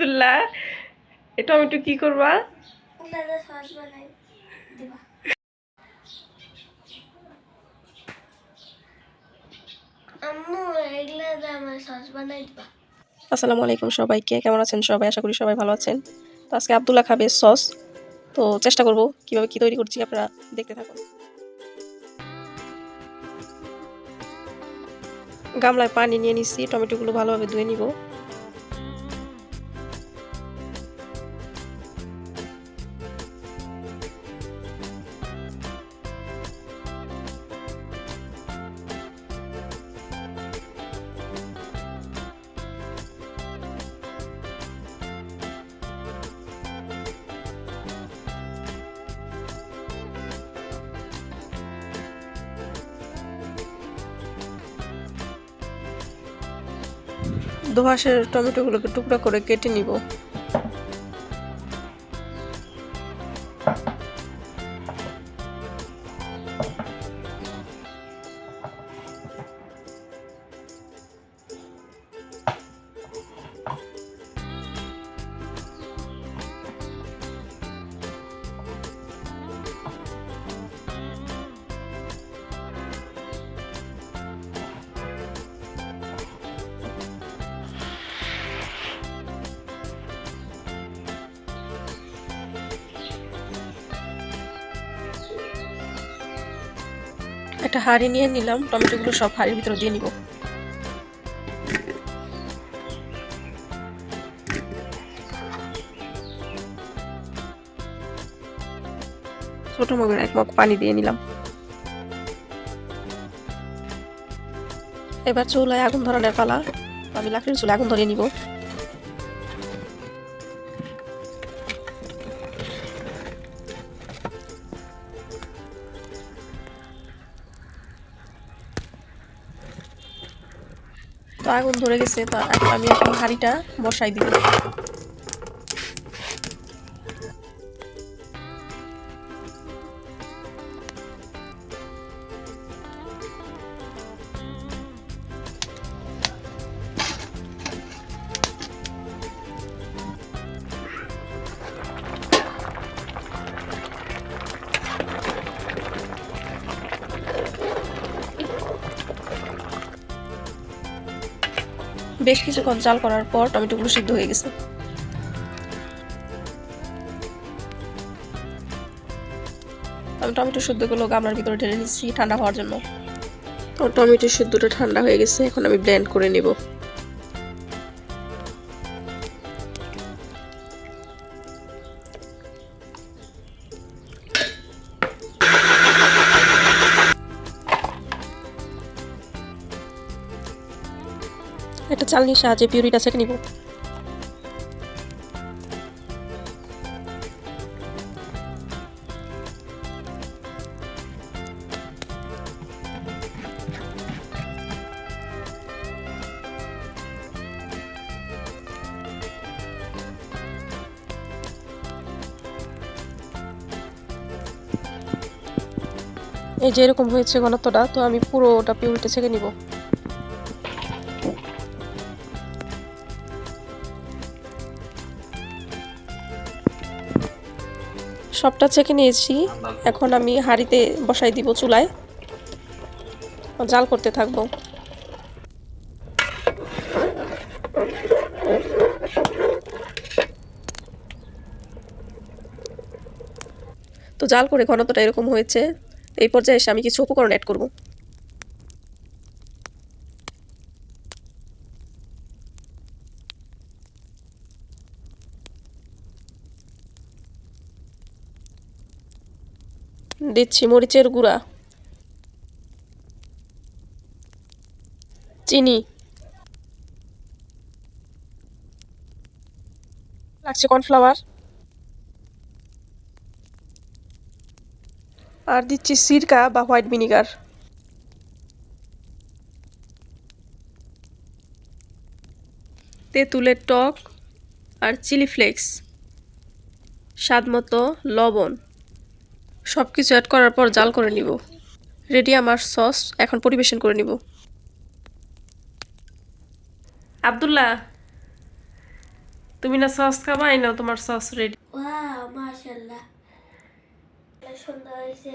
আব্দুল্লাহ এই টমেটো কি করবা? আসসালামু আলাইকুম সবাইকে, কেমন আছেন সবাই? আশা করি সবাই ভালো আছেন। তো আজকে আব্দুল্লাহ খাবে সস, তো চেষ্টা করব কিভাবে কি তৈরি করছি, আপনারা দেখতে থাকুন। গামলায় পানি নিয়ে নিচ্ছি, টমেটোগুলো ভালোভাবে ধুয়ে নিব। দোহাসের টমেটোগুলোকে টুকরা করে কেটে নিব। একটা হাঁড়ি নিয়ে নিলাম, টমেটোগুলো সব হাঁড়ির ভিতরে দিয়ে নিব। ছোট মগের 1 মগ পানি দিয়ে নিলাম। এবার চুলায় আগুন ধরানোর পালা। আমি লাকড়ির চুলায় আগুন ধরিয়ে নিব। তো আগুন ধরে গেছে, তো আমি এখন হাঁড়িটা বসাই দিব। বেশ কিছুক্ষণ জাল করার পর টমেটোগুলো সিদ্ধ হয়ে গেছে। আমি টমেটো সিদ্ধগুলো গামলার ভিতরে ঢেলে নিচ্ছি ঠান্ডা হওয়ার জন্য। তো টমেটো সিদ্ধটা ঠান্ডা হয়ে গেছে, এখন আমি ব্লেন্ড করে নেব। একটা চালনির সাহায্যে পিউরিটা ছেঁকে নিব। এই যে এরকম হয়েছে ঘনত্বটা, তো আমি পুরোটা পিউরিটা ছেঁকে নিব। সবটা ছেঁকে নিয়েছি, এখন আমি হাঁড়িতে বসাই দিব চুলায়, জাল করতে থাকবো। তো জাল করে ঘনত্বটা এরকম হয়েছে। এই পর্যায়ে এসে আমি কিছু উপকরণ অ্যাড করব। দিচ্ছি মরিচের গুঁড়া, চিনি, লাগছে কর্নফ্লাওয়ার, আর দিচ্ছি সিরকা বা হোয়াইট ভিনিগার। তেঁতুলের টক আর চিলি ফ্লেক্স, স্বাদ মতো লবণ, সব কিছু অ্যাড করার পর জাল করে নিব। রেডি আমার সস, এখন পরিবেশন করে নিব। আব্দুল্লাহ, তুমি না সস খাবা, এই নাও তোমার সস রেডি। ওয়াও মাশাআল্লাহ, সুন্দর হয়েছে।